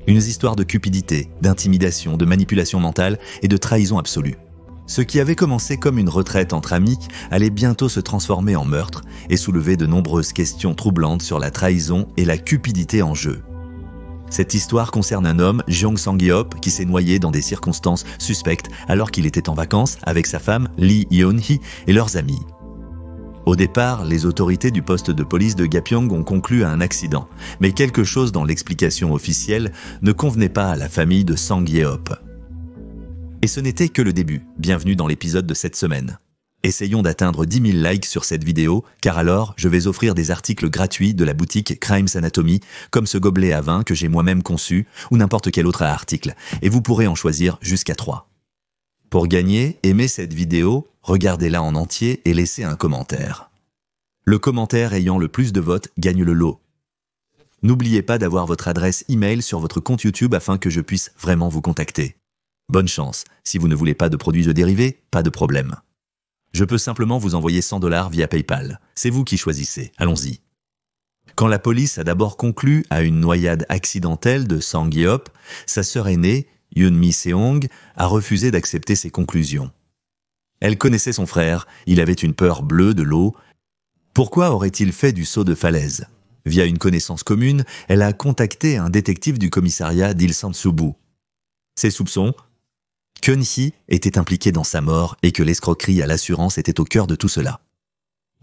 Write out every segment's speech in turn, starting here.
Une histoire de cupidité, d'intimidation, de manipulation mentale et de trahison absolue. Ce qui avait commencé comme une retraite entre amis allait bientôt se transformer en meurtre et soulever de nombreuses questions troublantes sur la trahison et la cupidité en jeu. Cette histoire concerne un homme, Jeong Sang-yeop, qui s'est noyé dans des circonstances suspectes alors qu'il était en vacances avec sa femme Lee Yeon-hee et leurs amis. Au départ, les autorités du poste de police de Gapyeong ont conclu à un accident, mais quelque chose dans l'explication officielle ne convenait pas à la famille de Sang-yeop. Et ce n'était que le début. Bienvenue dans l'épisode de cette semaine. Essayons d'atteindre 10 000 likes sur cette vidéo, car alors je vais offrir des articles gratuits de la boutique Crimes Anatomy, comme ce gobelet à vin que j'ai moi-même conçu, ou n'importe quel autre article, et vous pourrez en choisir jusqu'à 3. Pour gagner, aimez cette vidéo, regardez-la en entier et laissez un commentaire. Le commentaire ayant le plus de votes gagne le lot. N'oubliez pas d'avoir votre adresse email sur votre compte YouTube afin que je puisse vraiment vous contacter. Bonne chance, si vous ne voulez pas de produits de dérivés, pas de problème. Je peux simplement vous envoyer 100 $ via PayPal. C'est vous qui choisissez, allons-y. Quand la police a d'abord conclu à une noyade accidentelle de Sang-yeop, sa sœur aînée, Yoon-mi Seong, a refusé d'accepter ses conclusions. Elle connaissait son frère, il avait une peur bleue de l'eau. Pourquoi aurait-il fait du saut de falaise? Via une connaissance commune, elle a contacté un détective du commissariat d'Ilsan-Subu. Ses soupçons? Keun-hee était impliqué dans sa mort et que l'escroquerie à l'assurance était au cœur de tout cela.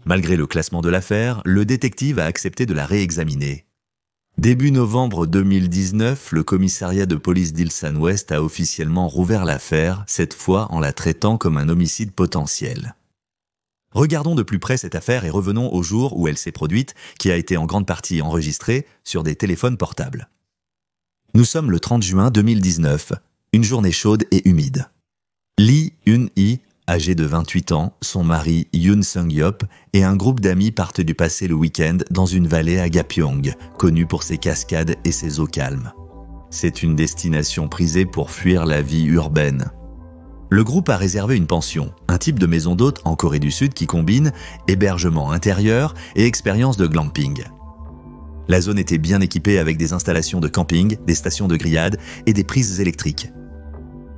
Malgré le classement de l'affaire, le détective a accepté de la réexaminer. Début novembre 2019, le commissariat de police d'Ilsan-Ouest a officiellement rouvert l'affaire, cette fois en la traitant comme un homicide potentiel. Regardons de plus près cette affaire et revenons au jour où elle s'est produite, qui a été en grande partie enregistrée sur des téléphones portables. Nous sommes le 30 juin 2019, une journée chaude et humide. Lee Eun-hee, âgée de 28 ans, son mari Yoon Sang-yeop et un groupe d'amis partent du passer le week-end dans une vallée à Gapyeong, connue pour ses cascades et ses eaux calmes. C'est une destination prisée pour fuir la vie urbaine. Le groupe a réservé une pension, un type de maison d'hôte en Corée du Sud qui combine hébergement intérieur et expérience de glamping. La zone était bien équipée avec des installations de camping, des stations de grillade et des prises électriques.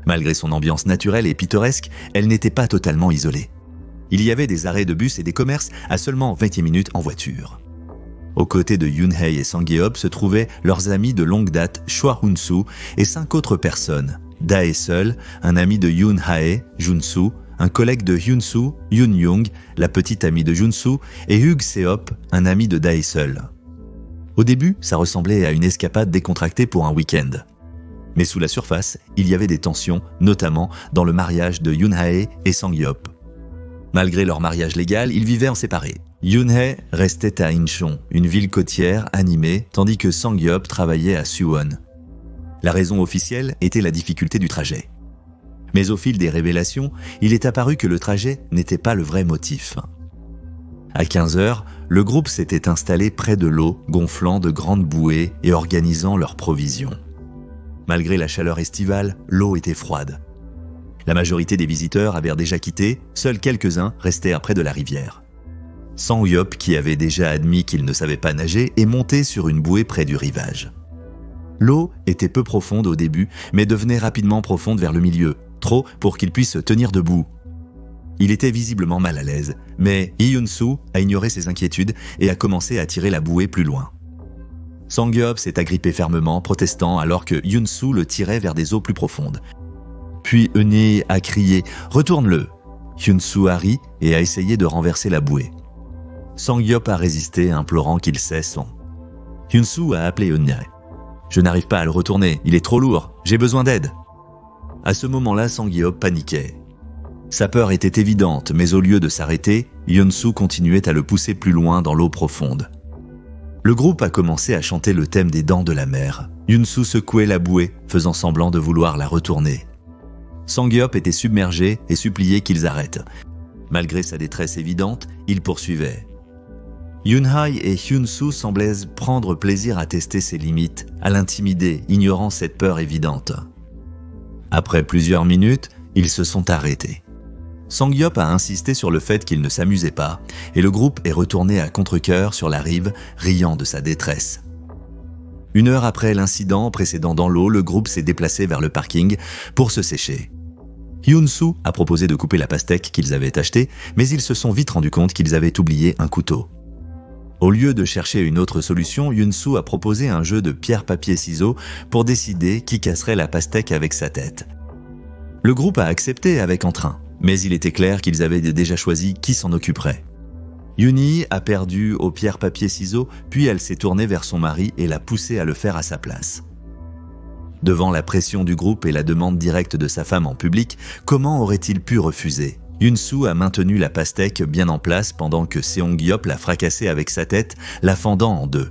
Malgré son ambiance naturelle et pittoresque, elle n'était pas totalement isolée. Il y avait des arrêts de bus et des commerces à seulement 20 minutes en voiture. Aux côtés de Yoon-hee et Sang-yeop se trouvaient leurs amis de longue date Choi Hun-soo et 5 autres personnes. Dae-seul, un ami de Yoon-hee, Jun-soo, un collègue de Hyun-soo, Yoon-young, la petite amie de Jun-soo, et Hug-seop, un ami de Dae-seul. Au début, ça ressemblait à une escapade décontractée pour un week-end. Mais sous la surface, il y avait des tensions, notamment dans le mariage de Yoon-hee et Sang-yeop. Malgré leur mariage légal, ils vivaient en séparés. Yoon-hee restait à Incheon, une ville côtière animée, tandis que Sang-yeop travaillait à Suwon. La raison officielle était la difficulté du trajet. Mais au fil des révélations, il est apparu que le trajet n'était pas le vrai motif. À 15 heures, le groupe s'était installé près de l'eau, gonflant de grandes bouées et organisant leurs provisions. Malgré la chaleur estivale, l'eau était froide. La majorité des visiteurs avaient déjà quitté, seuls quelques-uns restèrent près de la rivière. Sang-yeop, qui avait déjà admis qu'il ne savait pas nager, est monté sur une bouée près du rivage. L'eau était peu profonde au début, mais devenait rapidement profonde vers le milieu, trop pour qu'il puisse tenir debout. Il était visiblement mal à l'aise, mais Hyun-soo a ignoré ses inquiétudes et a commencé à tirer la bouée plus loin. Sang-yeop s'est agrippé fermement, protestant alors que Hyun-soo le tirait vers des eaux plus profondes. Puis Eun-hee a crié « Retourne-le !» Hyun-soo a ri et a essayé de renverser la bouée. Sang-yeop a résisté, implorant qu'il cesse. Hyun-soo a appelé Eun-hee. « Je n'arrive pas à le retourner, il est trop lourd, j'ai besoin d'aide !» À ce moment-là, Sang-yeop paniquait. Sa peur était évidente, mais au lieu de s'arrêter, Hyun-soo continuait à le pousser plus loin dans l'eau profonde. Le groupe a commencé à chanter le thème des dents de la mer. Hyun-soo secouait la bouée, faisant semblant de vouloir la retourner. Sang-yeop était submergé et suppliait qu'ils arrêtent. Malgré sa détresse évidente, il poursuivait. Yoon-hee et Hyun-soo semblaient prendre plaisir à tester ses limites, à l'intimider, ignorant cette peur évidente. Après plusieurs minutes, ils se sont arrêtés. Sang-yeop a insisté sur le fait qu'il ne s'amusait pas, et le groupe est retourné à contre-cœur sur la rive, riant de sa détresse. 1 heure après l'incident précédent dans l'eau, le groupe s'est déplacé vers le parking pour se sécher. Hyun-soo a proposé de couper la pastèque qu'ils avaient achetée, mais ils se sont vite rendus compte qu'ils avaient oublié un couteau. Au lieu de chercher une autre solution, Hyun-soo a proposé un jeu de pierre-papier-ciseaux pour décider qui casserait la pastèque avec sa tête. Le groupe a accepté avec entrain, mais il était clair qu'ils avaient déjà choisi qui s'en occuperait. Yoon-hee a perdu au pierre-papier-ciseaux, puis elle s'est tournée vers son mari et l'a poussé à le faire à sa place. Devant la pression du groupe et la demande directe de sa femme en public, comment aurait-il pu refuser ? Hyun-soo a maintenu la pastèque bien en place pendant que Seong-hyop l'a fracassée avec sa tête, la fendant en deux.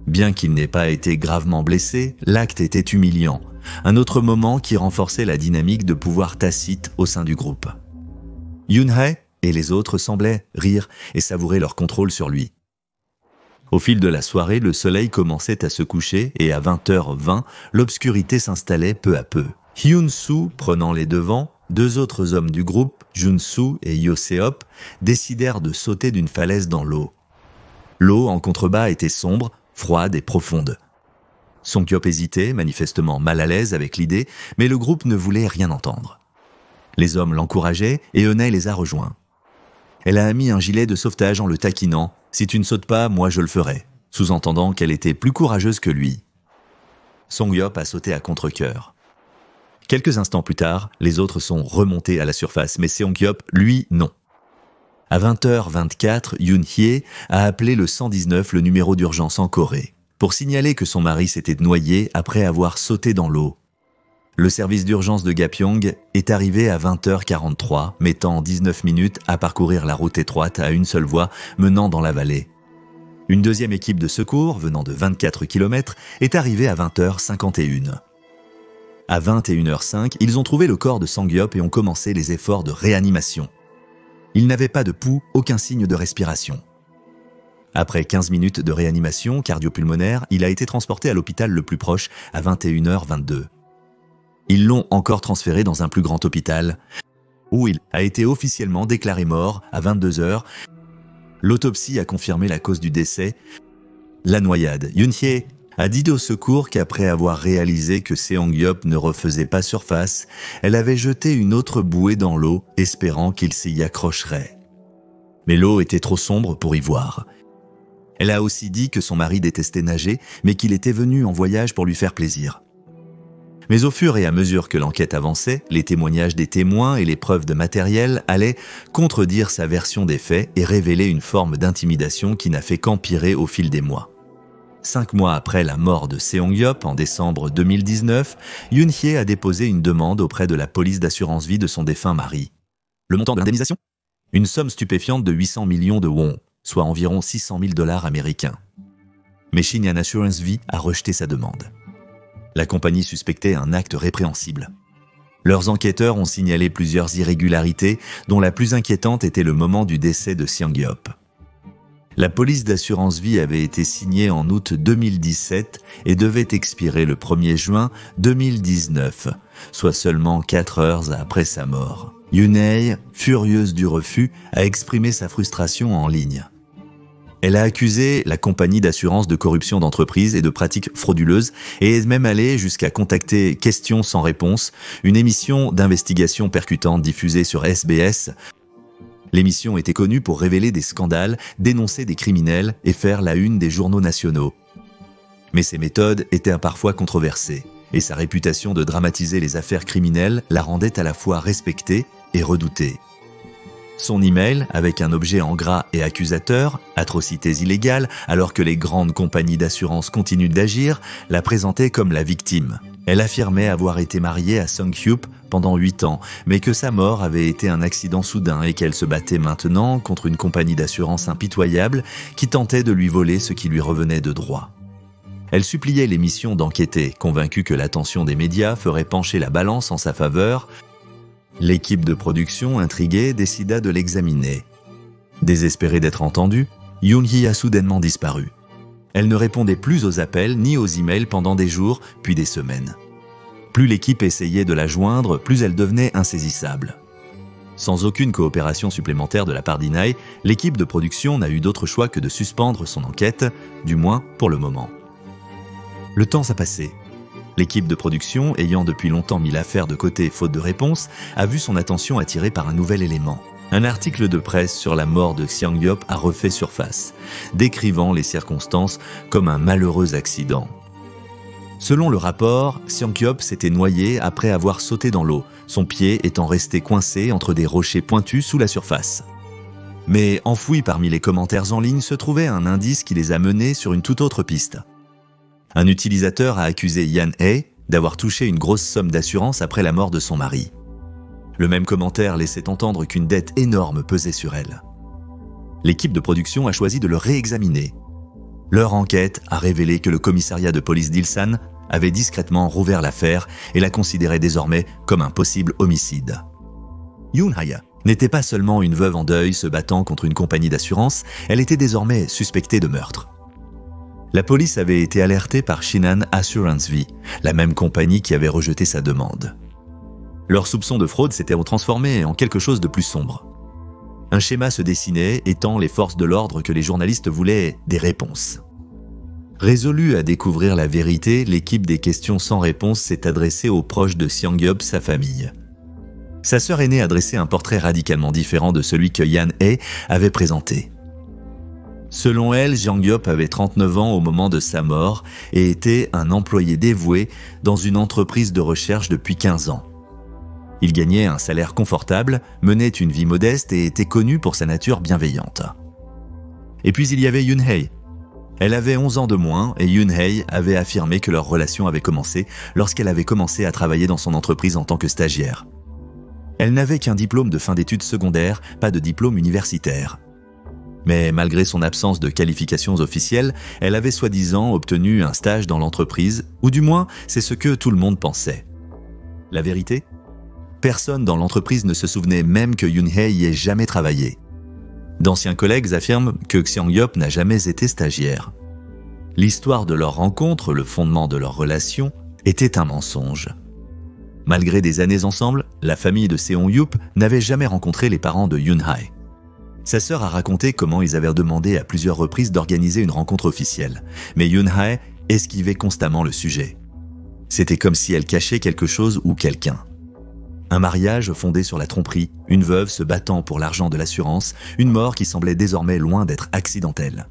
Bien qu'il n'ait pas été gravement blessé, l'acte était humiliant, un autre moment qui renforçait la dynamique de pouvoir tacite au sein du groupe. Yoon-hae et les autres semblaient rire et savourer leur contrôle sur lui. Au fil de la soirée, le soleil commençait à se coucher et à 20h20, l'obscurité s'installait peu à peu. Hyun-soo prenant les devants, 2 autres hommes du groupe, Jun-soo et Yo-seop, décidèrent de sauter d'une falaise dans l'eau. L'eau en contrebas était sombre, froide et profonde. Song-hyop hésitait, manifestement mal à l'aise avec l'idée, mais le groupe ne voulait rien entendre. Les hommes l'encourageaient et Eunhae les a rejoints. Elle a mis un gilet de sauvetage en le taquinant. « Si tu ne sautes pas, moi je le ferai », sous-entendant qu'elle était plus courageuse que lui. Song-hyop a sauté à contre-cœur. Quelques instants plus tard, les autres sont remontés à la surface, mais Seong-hyop, lui, non. À 20h24, Yoon-hye a appelé le 119, le numéro d'urgence en Corée, pour signaler que son mari s'était noyé après avoir sauté dans l'eau. Le service d'urgence de Gapyeong est arrivé à 20h43, mettant 19 minutes à parcourir la route étroite à une seule voie menant dans la vallée. Une deuxième équipe de secours, venant de 24 km, est arrivée à 20h51. À 21h05, ils ont trouvé le corps de Sang-hyop et ont commencé les efforts de réanimation. Il n'avait pas de pouls, aucun signe de respiration. Après 15 minutes de réanimation cardio-pulmonaire, il a été transporté à l'hôpital le plus proche à 21h22. Ils l'ont encore transféré dans un plus grand hôpital, où il a été officiellement déclaré mort à 22h. L'autopsie a confirmé la cause du décès, la noyade. Yoon-hye a dit au secours qu'après avoir réalisé que Seong-hyop ne refaisait pas surface, elle avait jeté une autre bouée dans l'eau, espérant qu'il s'y accrocherait. Mais l'eau était trop sombre pour y voir. Elle a aussi dit que son mari détestait nager, mais qu'il était venu en voyage pour lui faire plaisir. Mais au fur et à mesure que l'enquête avançait, les témoignages des témoins et les preuves de matériel allaient contredire sa version des faits et révéler une forme d'intimidation qui n'a fait qu'empirer au fil des mois. 5 mois après la mort de Seong-hyop, en décembre 2019, Yoon-hye a déposé une demande auprès de la police d'assurance vie de son défunt mari. Le montant de l'indemnisation ? Une somme stupéfiante de 800 millions de won, soit environ 600 000 $ américains. Mais Shinhan Assurance Vie a rejeté sa demande. La compagnie suspectait un acte répréhensible. Leurs enquêteurs ont signalé plusieurs irrégularités, dont la plus inquiétante était le moment du décès de Seong-hyop. La police d'assurance vie avait été signée en août 2017 et devait expirer le 1er juin 2019, soit seulement 4 heures après sa mort. Yoon-hae, furieuse du refus, a exprimé sa frustration en ligne. Elle a accusé la compagnie d'assurance de corruption d'entreprise et de pratiques frauduleuses et est même allée jusqu'à contacter Questions sans réponse, une émission d'investigation percutante diffusée sur SBS. L'émission était connue pour révéler des scandales, dénoncer des criminels et faire la une des journaux nationaux. Mais ses méthodes étaient parfois controversées et sa réputation de dramatiser les affaires criminelles la rendait à la fois respectée et redoutée. Son email, avec un objet en gras et accusateur, atrocités illégales, alors que les grandes compagnies d'assurance continuent d'agir, la présentait comme la victime. Elle affirmait avoir été mariée à Song-hyop pendant 8 ans, mais que sa mort avait été un accident soudain et qu'elle se battait maintenant contre une compagnie d'assurance impitoyable qui tentait de lui voler ce qui lui revenait de droit. Elle suppliait l'émission d'enquêter, convaincue que l'attention des médias ferait pencher la balance en sa faveur. L'équipe de production, intriguée, décida de l'examiner. Désespérée d'être entendue, Yoon-hye a soudainement disparu. Elle ne répondait plus aux appels ni aux emails pendant des jours, puis des semaines. Plus l'équipe essayait de la joindre, plus elle devenait insaisissable. Sans aucune coopération supplémentaire de la part d'Inhae, l'équipe de production n'a eu d'autre choix que de suspendre son enquête, du moins pour le moment. Le temps s'est passé. L'équipe de production, ayant depuis longtemps mis l'affaire de côté faute de réponse, a vu son attention attirée par un nouvel élément. Un article de presse sur la mort de Xiang-Yop a refait surface, décrivant les circonstances comme un malheureux accident. Selon le rapport, Xiang-Yop s'était noyé après avoir sauté dans l'eau, son pied étant resté coincé entre des rochers pointus sous la surface. Mais enfoui parmi les commentaires en ligne se trouvait un indice qui les a menés sur une toute autre piste. Un utilisateur a accusé Yan Hei d'avoir touché une grosse somme d'assurance après la mort de son mari. Le même commentaire laissait entendre qu'une dette énorme pesait sur elle. L'équipe de production a choisi de le réexaminer. Leur enquête a révélé que le commissariat de police d'Ilsan avait discrètement rouvert l'affaire et la considérait désormais comme un possible homicide. Yoon-hae n'était pas seulement une veuve en deuil se battant contre une compagnie d'assurance, elle était désormais suspectée de meurtre. La police avait été alertée par Shinhan Assurance V, la même compagnie qui avait rejeté sa demande. Leurs soupçons de fraude s'étaient transformés en quelque chose de plus sombre. Un schéma se dessinait, étant les forces de l'ordre que les journalistes voulaient des réponses. Résolue à découvrir la vérité, l'équipe des questions sans réponse s'est adressée aux proches de Xiang-Yop, sa famille. Sa sœur aînée a dressé un portrait radicalement différent de celui que Yan Hei avait présenté. Selon elle, Xiang-Yop avait 39 ans au moment de sa mort et était un employé dévoué dans une entreprise de recherche depuis 15 ans. Il gagnait un salaire confortable, menait une vie modeste et était connu pour sa nature bienveillante. Et puis il y avait Yoon-hae. Elle avait 11 ans de moins et Yoon-hae avait affirmé que leur relation avait commencé lorsqu'elle avait commencé à travailler dans son entreprise en tant que stagiaire. Elle n'avait qu'un diplôme de fin d'études secondaires, pas de diplôme universitaire. Mais malgré son absence de qualifications officielles, elle avait soi-disant obtenu un stage dans l'entreprise, ou du moins c'est ce que tout le monde pensait. La vérité ? Personne dans l'entreprise ne se souvenait même que Yoon-hae y ait jamais travaillé. D'anciens collègues affirment que Xiang-Yop n'a jamais été stagiaire. L'histoire de leur rencontre, le fondement de leur relation, était un mensonge. Malgré des années ensemble, la famille de Seong-Yup n'avait jamais rencontré les parents de Yoon-hae. Sa sœur a raconté comment ils avaient demandé à plusieurs reprises d'organiser une rencontre officielle, mais Yoon-hae esquivait constamment le sujet. C'était comme si elle cachait quelque chose ou quelqu'un. Un mariage fondé sur la tromperie, une veuve se battant pour l'argent de l'assurance, une mort qui semblait désormais loin d'être accidentelle.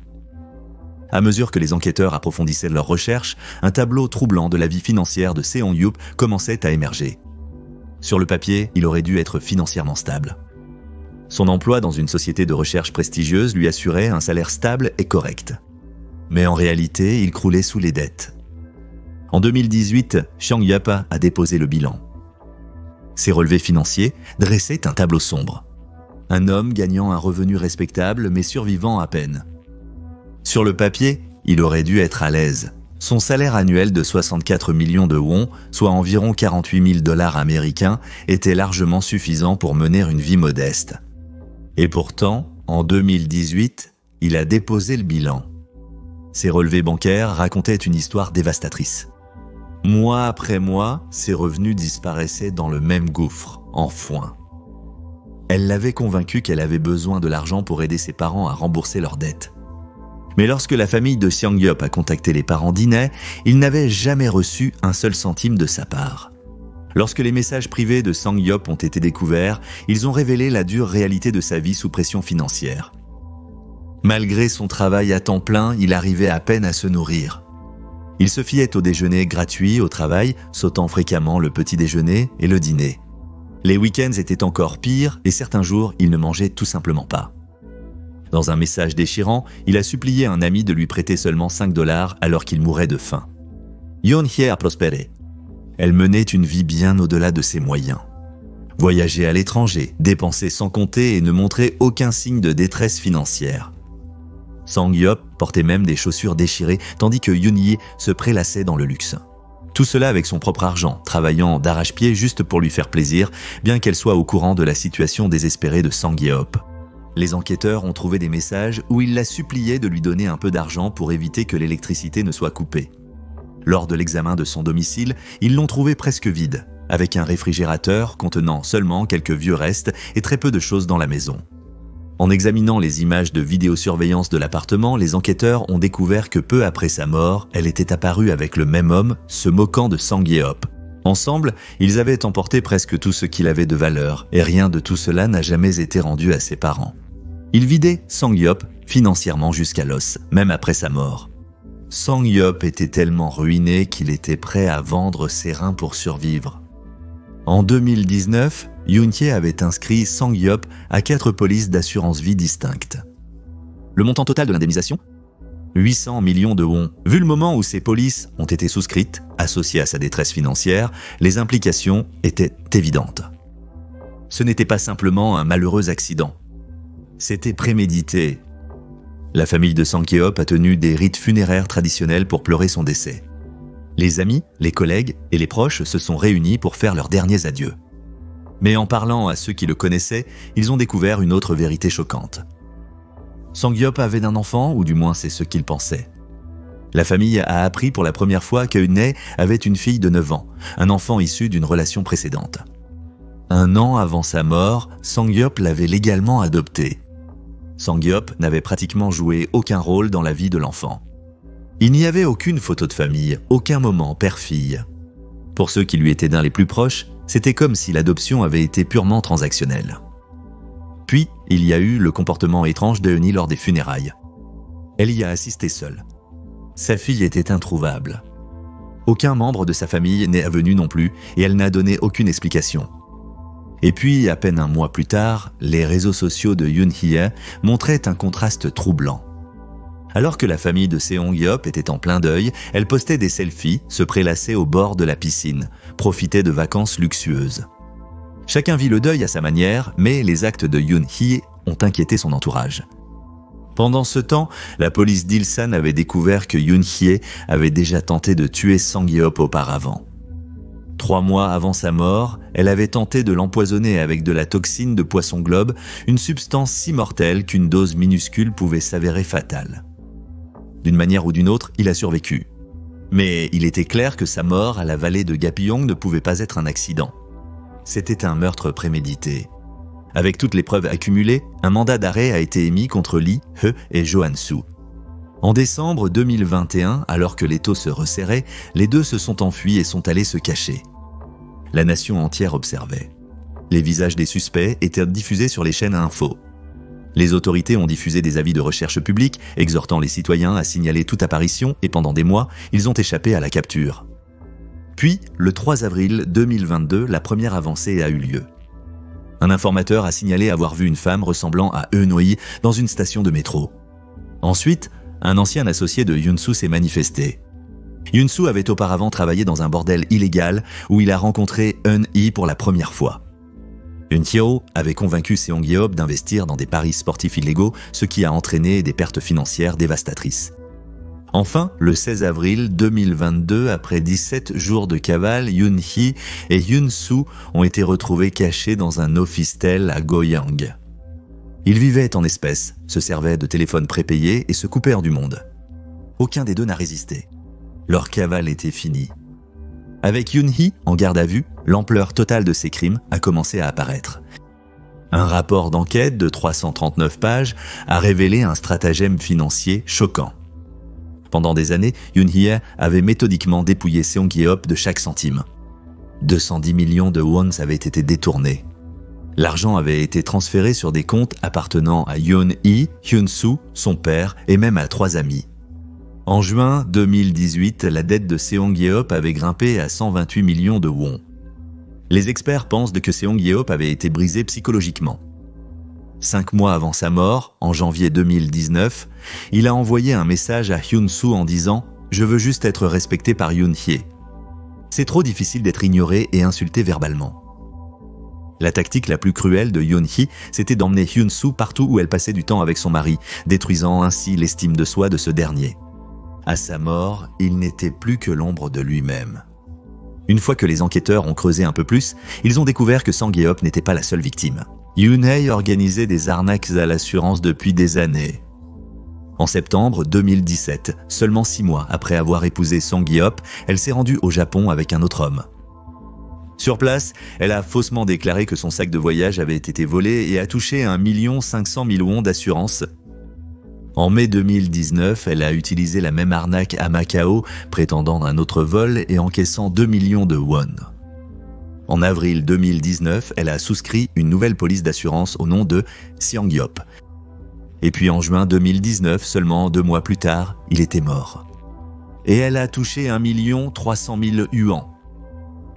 À mesure que les enquêteurs approfondissaient leurs recherches, un tableau troublant de la vie financière de Seong-Yup commençait à émerger. Sur le papier, il aurait dû être financièrement stable. Son emploi dans une société de recherche prestigieuse lui assurait un salaire stable et correct. Mais en réalité, il croulait sous les dettes. En 2018, Xiang-Yop a déposé le bilan. Ses relevés financiers dressaient un tableau sombre. Un homme gagnant un revenu respectable mais survivant à peine. Sur le papier, il aurait dû être à l'aise. Son salaire annuel de 64 millions de won, soit environ 48 000 $ américains, était largement suffisant pour mener une vie modeste. Et pourtant, en 2018, il a déposé le bilan. Ses relevés bancaires racontaient une histoire dévastatrice. Mois après mois, ses revenus disparaissaient dans le même gouffre, en foin. Elle l'avait convaincu qu'elle avait besoin de l'argent pour aider ses parents à rembourser leurs dettes. Mais lorsque la famille de Xiang-Yop a contacté les parents d'Inhae, ils n'avaient jamais reçu un seul centime de sa part. Lorsque les messages privés de Sang-Yop ont été découverts, ils ont révélé la dure réalité de sa vie sous pression financière. Malgré son travail à temps plein, il arrivait à peine à se nourrir. Il se fiait au déjeuner gratuit au travail, sautant fréquemment le petit déjeuner et le dîner. Les week-ends étaient encore pires et certains jours, il ne mangeait tout simplement pas. Dans un message déchirant, il a supplié un ami de lui prêter seulement 5 $ alors qu'il mourait de faim. Yoon-hae a prospéré. Elle menait une vie bien au-delà de ses moyens. Voyager à l'étranger, dépenser sans compter et ne montrer aucun signe de détresse financière. Sang-Yop portait même des chaussures déchirées tandis que Yoon-hae se prélassait dans le luxe. Tout cela avec son propre argent, travaillant d'arrache-pied juste pour lui faire plaisir, bien qu'elle soit au courant de la situation désespérée de Sang-Yop. Les enquêteurs ont trouvé des messages où il la suppliait de lui donner un peu d'argent pour éviter que l'électricité ne soit coupée. Lors de l'examen de son domicile, ils l'ont trouvé presque vide, avec un réfrigérateur contenant seulement quelques vieux restes et très peu de choses dans la maison. En examinant les images de vidéosurveillance de l'appartement, les enquêteurs ont découvert que peu après sa mort, elle était apparue avec le même homme, se moquant de Sang Ye-op. Ensemble, ils avaient emporté presque tout ce qu'il avait de valeur, et rien de tout cela n'a jamais été rendu à ses parents. Ils vidaient Sang Ye-op financièrement jusqu'à l'os, même après sa mort. Sang Ye-op était tellement ruiné qu'il était prêt à vendre ses reins pour survivre. En 2019, Yoon Hye avait inscrit Sang Ye-op à 4 polices d'assurance vie distinctes. Le montant total de l'indemnisation ? 800 millions de won. Vu le moment où ces polices ont été souscrites, associées à sa détresse financière, les implications étaient évidentes. Ce n'était pas simplement un malheureux accident. C'était prémédité. La famille de Sang Ye-op a tenu des rites funéraires traditionnels pour pleurer son décès. Les amis, les collègues et les proches se sont réunis pour faire leurs derniers adieux. Mais en parlant à ceux qui le connaissaient, ils ont découvert une autre vérité choquante. Sang Ye-op avait un enfant, ou du moins c'est ce qu'ils pensaient. La famille a appris pour la première fois qu'Eun-hye avait une fille de 9 ans, un enfant issu d'une relation précédente. 1 an avant sa mort, Sang Ye-op l'avait légalement adopté. Sang Ye-op n'avait pratiquement joué aucun rôle dans la vie de l'enfant. Il n'y avait aucune photo de famille, aucun moment père-fille. Pour ceux qui lui étaient d'un les plus proches, c'était comme si l'adoption avait été purement transactionnelle. Puis, il y a eu le comportement étrange de Eun-hye lors des funérailles. Elle y a assisté seule. Sa fille était introuvable. Aucun membre de sa famille n'est venu non plus et elle n'a donné aucune explication. Et puis, à peine un mois plus tard, les réseaux sociaux de Yoon Hye montraient un contraste troublant. Alors que la famille de Seong Ye-op était en plein deuil, elle postait des selfies, se prélassait au bord de la piscine, profitait de vacances luxueuses. Chacun vit le deuil à sa manière, mais les actes de Yoon Hye ont inquiété son entourage. Pendant ce temps, la police d'Ilsan avait découvert que Yoon Hye avait déjà tenté de tuer Sang Ye-op auparavant. 3 mois avant sa mort, elle avait tenté de l'empoisonner avec de la toxine de poisson globe, une substance si mortelle qu'une dose minuscule pouvait s'avérer fatale. D'une manière ou d'une autre, il a survécu. Mais il était clair que sa mort à la vallée de Gapyeong ne pouvait pas être un accident. C'était un meurtre prémédité. Avec toutes les preuves accumulées, un mandat d'arrêt a été émis contre Lee, He et Jo Han-soo. En décembre 2021, alors que l'étau se resserrait, les deux se sont enfuis et sont allés se cacher. La nation entière observait. Les visages des suspects étaient diffusés sur les chaînes info. Les autorités ont diffusé des avis de recherche publics, exhortant les citoyens à signaler toute apparition et pendant des mois, ils ont échappé à la capture. Puis, le 3 avril 2022, la première avancée a eu lieu. Un informateur a signalé avoir vu une femme ressemblant à Eun-hye dans une station de métro. Ensuite, un ancien associé de Yoon-soo s'est manifesté. Yoon-soo avait auparavant travaillé dans un bordel illégal où il a rencontré Eun-hye pour la première fois. Eun-hye avait convaincu Seong Ye-op d'investir dans des paris sportifs illégaux, ce qui a entraîné des pertes financières dévastatrices. Enfin, le 16 avril 2022, après 17 jours de cavale, Yoon-hye et Yoon-soo ont été retrouvés cachés dans un office-tel à Goyang. Ils vivaient en espèces, se servaient de téléphones prépayés et se coupèrent du monde. Aucun des deux n'a résisté. Leur cavale était finie. Avec Yoon-hye en garde à vue, l'ampleur totale de ses crimes a commencé à apparaître. Un rapport d'enquête de 339 pages a révélé un stratagème financier choquant. Pendant des années, Yoon-hye avait méthodiquement dépouillé Seong Ye-op de chaque centime. 210 millions de wons avaient été détournés. L'argent avait été transféré sur des comptes appartenant à Yoon-hye, Hyun-soo, son père et même à 3 amis. En juin 2018, la dette de Seong Ye-op avait grimpé à 128 millions de wons. Les experts pensent que Seong Ye-op avait été brisé psychologiquement. 5 mois avant sa mort, en janvier 2019, il a envoyé un message à Hyun-soo en disant « Je veux juste être respecté par Yoon-hye. C'est trop difficile d'être ignoré et insulté verbalement. » La tactique la plus cruelle de Yoon-hye, c'était d'emmener Hyun-soo partout où elle passait du temps avec son mari, détruisant ainsi l'estime de soi de ce dernier. À sa mort, il n'était plus que l'ombre de lui-même. Une fois que les enquêteurs ont creusé un peu plus, ils ont découvert que Sang Ye-op n'était pas la seule victime. Yoon-hye organisait des arnaques à l'assurance depuis des années. En septembre 2017, seulement 6 mois après avoir épousé Sang Ye-op, elle s'est rendue au Japon avec un autre homme. Sur place, elle a faussement déclaré que son sac de voyage avait été volé et a touché 1 500 000 won d'assurance. En mai 2019, elle a utilisé la même arnaque à Macao, prétendant un autre vol et encaissant 2 millions de won. En avril 2019, elle a souscrit une nouvelle police d'assurance au nom de Seongyop. Et puis en juin 2019, seulement 2 mois plus tard, il était mort. Et elle a touché 1 300 000 yuan.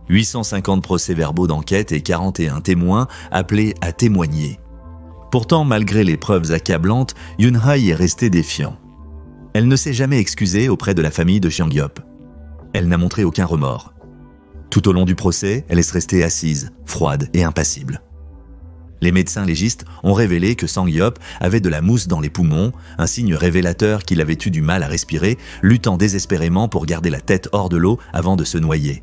850 procès-verbaux d'enquête et 41 témoins appelés à témoigner. Pourtant, malgré les preuves accablantes, Yoon-hae est restée défiant. Elle ne s'est jamais excusée auprès de la famille de Seongyop. Elle n'a montré aucun remords. Tout au long du procès, elle est restée assise, froide et impassible. Les médecins légistes ont révélé que Seongyop avait de la mousse dans les poumons, un signe révélateur qu'il avait eu du mal à respirer, luttant désespérément pour garder la tête hors de l'eau avant de se noyer.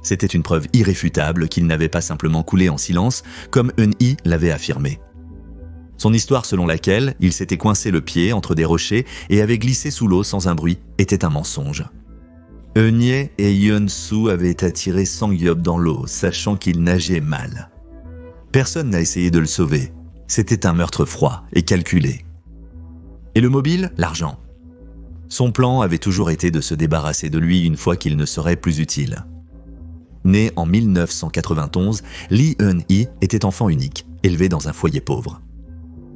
C'était une preuve irréfutable qu'il n'avait pas simplement coulé en silence, comme Eun-hee l'avait affirmé. Son histoire selon laquelle il s'était coincé le pied entre des rochers et avait glissé sous l'eau sans un bruit était un mensonge. Eun-hye et Yeon-soo avaient attiré Seongyop dans l'eau, sachant qu'il nageait mal. Personne n'a essayé de le sauver. C'était un meurtre froid et calculé. Et le mobile, l'argent. Son plan avait toujours été de se débarrasser de lui une fois qu'il ne serait plus utile. Né en 1991, Lee Eun-hee était enfant unique, élevé dans un foyer pauvre.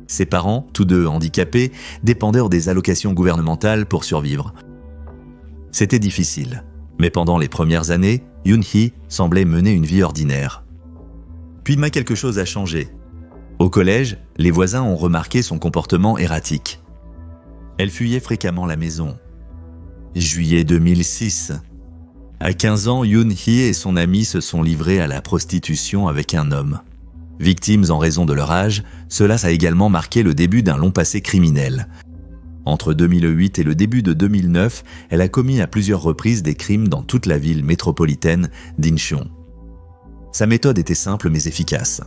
Ses parents, tous deux handicapés, dépendaient des allocations gouvernementales pour survivre. C'était difficile, mais pendant les premières années, Yoon-hee semblait mener une vie ordinaire. Puis quelque chose a changé. Au collège, les voisins ont remarqué son comportement erratique. Elle fuyait fréquemment la maison. Juillet 2006. À 15 ans, Yoon-hee et son ami se sont livrés à la prostitution avec un homme. Victimes en raison de leur âge, cela a également marqué le début d'un long passé criminel. Entre 2008 et le début de 2009, elle a commis à plusieurs reprises des crimes dans toute la ville métropolitaine d'Incheon. Sa méthode était simple mais efficace.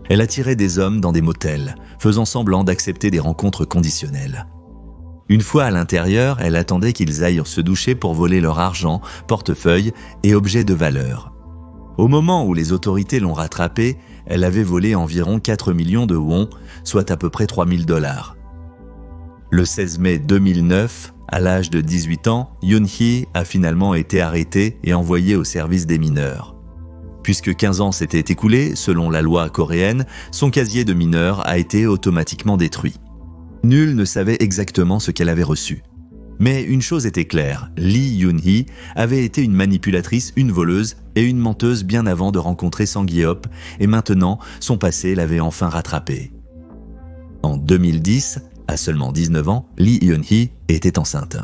Elle attirait des hommes dans des motels, faisant semblant d'accepter des rencontres conditionnelles. Une fois à l'intérieur, elle attendait qu'ils aillent se doucher pour voler leur argent, portefeuille et objets de valeur. Au moment où les autorités l'ont rattrapée, elle avait volé environ 4 millions de won, soit à peu près $3 000. Le 16 mai 2009, à l'âge de 18 ans, Yoon-hee a finalement été arrêtée et envoyée au service des mineurs. Puisque 15 ans s'étaient écoulés, selon la loi coréenne, son casier de mineur a été automatiquement détruit. Nul ne savait exactement ce qu'elle avait reçu. Mais une chose était claire, Lee Yoon-hee avait été une manipulatrice, une voleuse et une menteuse bien avant de rencontrer Seongyop, et maintenant, son passé l'avait enfin rattrapée. En 2010, à seulement 19 ans, Lee Yoon-hee était enceinte.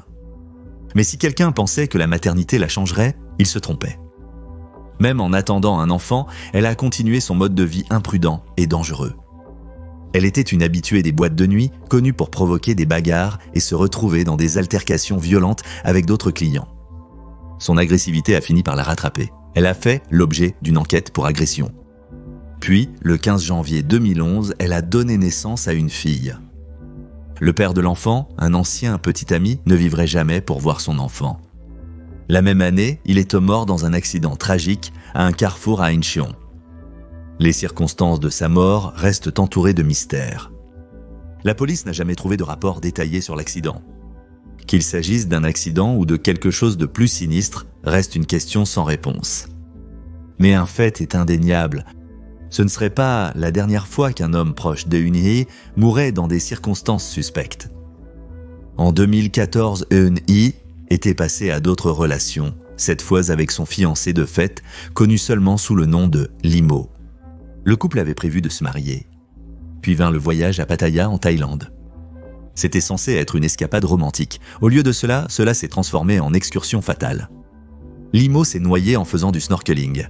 Mais si quelqu'un pensait que la maternité la changerait, il se trompait. Même en attendant un enfant, elle a continué son mode de vie imprudent et dangereux. Elle était une habituée des boîtes de nuit, connue pour provoquer des bagarres et se retrouver dans des altercations violentes avec d'autres clients. Son agressivité a fini par la rattraper. Elle a fait l'objet d'une enquête pour agression. Puis, le 15 janvier 2011, elle a donné naissance à une fille. Le père de l'enfant, un ancien petit ami, ne vivrait jamais pour voir son enfant. La même année, il est mort dans un accident tragique à un carrefour à Incheon. Les circonstances de sa mort restent entourées de mystères. La police n'a jamais trouvé de rapport détaillé sur l'accident. Qu'il s'agisse d'un accident ou de quelque chose de plus sinistre, reste une question sans réponse. Mais un fait est indéniable. Ce ne serait pas la dernière fois qu'un homme proche de Eun-hee mourait dans des circonstances suspectes. En 2014, Eun-hee était passé à d'autres relations, cette fois avec son fiancé de fait, connu seulement sous le nom de Limo. Le couple avait prévu de se marier. Puis vint le voyage à Pattaya en Thaïlande. C'était censé être une escapade romantique. Au lieu de cela s'est transformé en excursion fatale. Limo s'est noyé en faisant du snorkeling.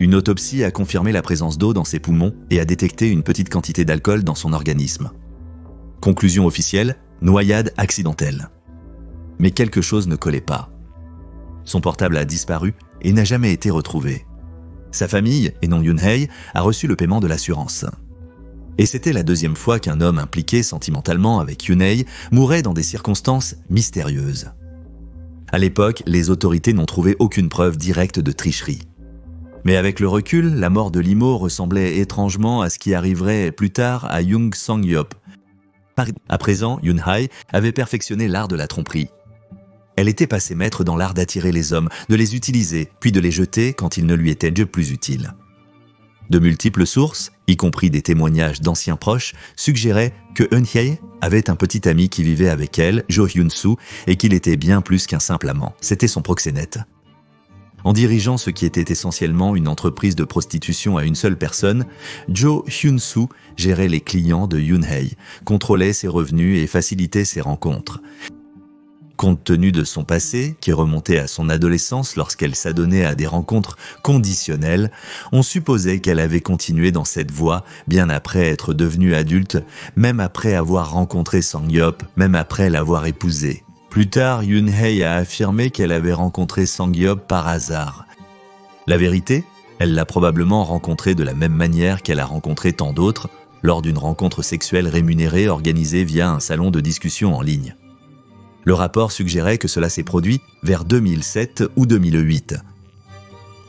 Une autopsie a confirmé la présence d'eau dans ses poumons et a détecté une petite quantité d'alcool dans son organisme. Conclusion officielle, noyade accidentelle. Mais quelque chose ne collait pas. Son portable a disparu et n'a jamais été retrouvé. Sa famille, et non Yoon-hee, a reçu le paiement de l'assurance. Et c'était la deuxième fois qu'un homme impliqué sentimentalement avec Yoon-hee mourait dans des circonstances mystérieuses. À l'époque, les autorités n'ont trouvé aucune preuve directe de tricherie. Mais avec le recul, la mort de Lee-mo ressemblait étrangement à ce qui arriverait plus tard à Yoon Sang-hyop. À présent, Yoon-hae avait perfectionné l'art de la tromperie. Elle était passée maître dans l'art d'attirer les hommes, de les utiliser, puis de les jeter quand ils ne lui étaient plus utiles. De multiples sources, y compris des témoignages d'anciens proches, suggéraient que Eun-hye avait un petit ami qui vivait avec elle, Jo Hyun-soo, et qu'il était bien plus qu'un simple amant. C'était son proxénète. En dirigeant ce qui était essentiellement une entreprise de prostitution à une seule personne, Jo Hyun-soo gérait les clients de Yoon-hae, contrôlait ses revenus et facilitait ses rencontres. Compte tenu de son passé, qui remontait à son adolescence lorsqu'elle s'adonnait à des rencontres conditionnelles, on supposait qu'elle avait continué dans cette voie bien après être devenue adulte, même après avoir rencontré Sang-hyop, même après l'avoir épousé. Plus tard, Yoon-hae a affirmé qu'elle avait rencontré Sang-hyop par hasard. La vérité, elle l'a probablement rencontré de la même manière qu'elle a rencontré tant d'autres, lors d'une rencontre sexuelle rémunérée organisée via un salon de discussion en ligne. Le rapport suggérait que cela s'est produit vers 2007 ou 2008.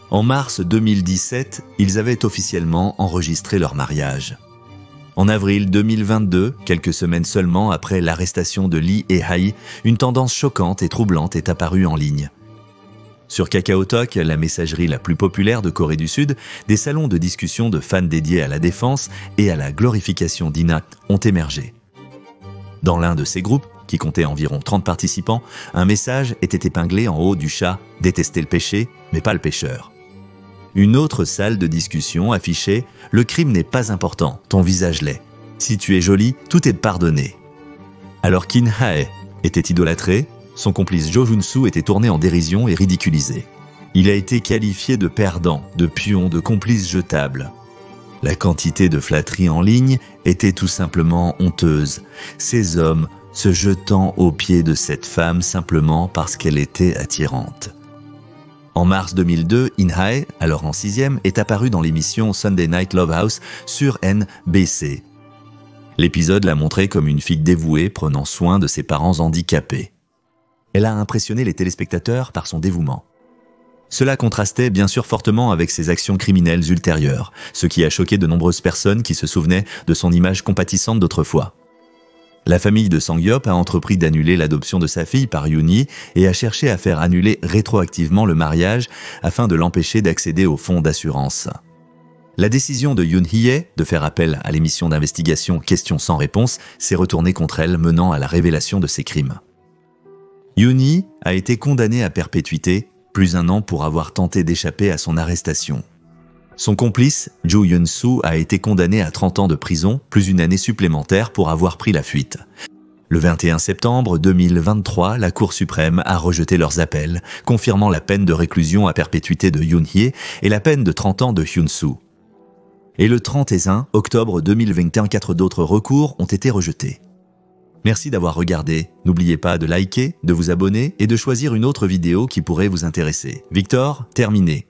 En mars 2017, ils avaient officiellement enregistré leur mariage. En avril 2022, quelques semaines seulement après l'arrestation de Lee et Hae, une tendance choquante et troublante est apparue en ligne. Sur KakaoTalk, la messagerie la plus populaire de Corée du Sud, des salons de discussion de fans dédiés à la défense et à la glorification d'Ina ont émergé. Dans l'un de ces groupes, qui comptait environ 30 participants, un message était épinglé en haut du chat « Détester le péché, mais pas le pécheur ». Une autre salle de discussion affichait « Le crime n'est pas important, ton visage l'est. Si tu es jolie, tout est pardonné ». Alors Kim Hae était idolâtré, son complice Jo Hyun-soo était tourné en dérision et ridiculisé. Il a été qualifié de perdant, de pion, de complice jetable. La quantité de flatteries en ligne était tout simplement honteuse. Ces hommes se jetant aux pieds de cette femme simplement parce qu'elle était attirante. En mars 2002, In-hae, alors en 6e, est apparue dans l'émission Sunday Night Love House sur NBC. L'épisode l'a montrée comme une fille dévouée prenant soin de ses parents handicapés. Elle a impressionné les téléspectateurs par son dévouement. Cela contrastait bien sûr fortement avec ses actions criminelles ultérieures, ce qui a choqué de nombreuses personnes qui se souvenaient de son image compatissante d'autrefois. La famille de Sang-hyop a entrepris d'annuler l'adoption de sa fille par Yoon-hee et a cherché à faire annuler rétroactivement le mariage afin de l'empêcher d'accéder au fonds d'assurance. La décision de Yoon-hee de faire appel à l'émission d'investigation Questions sans réponse s'est retournée contre elle, menant à la révélation de ses crimes. Yoon-hee a été condamné à perpétuité, plus d'1 an pour avoir tenté d'échapper à son arrestation. Son complice, Jo Hyun-soo, a été condamné à 30 ans de prison, plus 1 année supplémentaire pour avoir pris la fuite. Le 21 septembre 2023, la Cour suprême a rejeté leurs appels, confirmant la peine de réclusion à perpétuité de Yoon-hee et la peine de 30 ans de Hyun-soo. Et le 31 octobre 2021, 4 d'autres recours ont été rejetés. Merci d'avoir regardé. N'oubliez pas de liker, de vous abonner et de choisir une autre vidéo qui pourrait vous intéresser. Victor, terminé.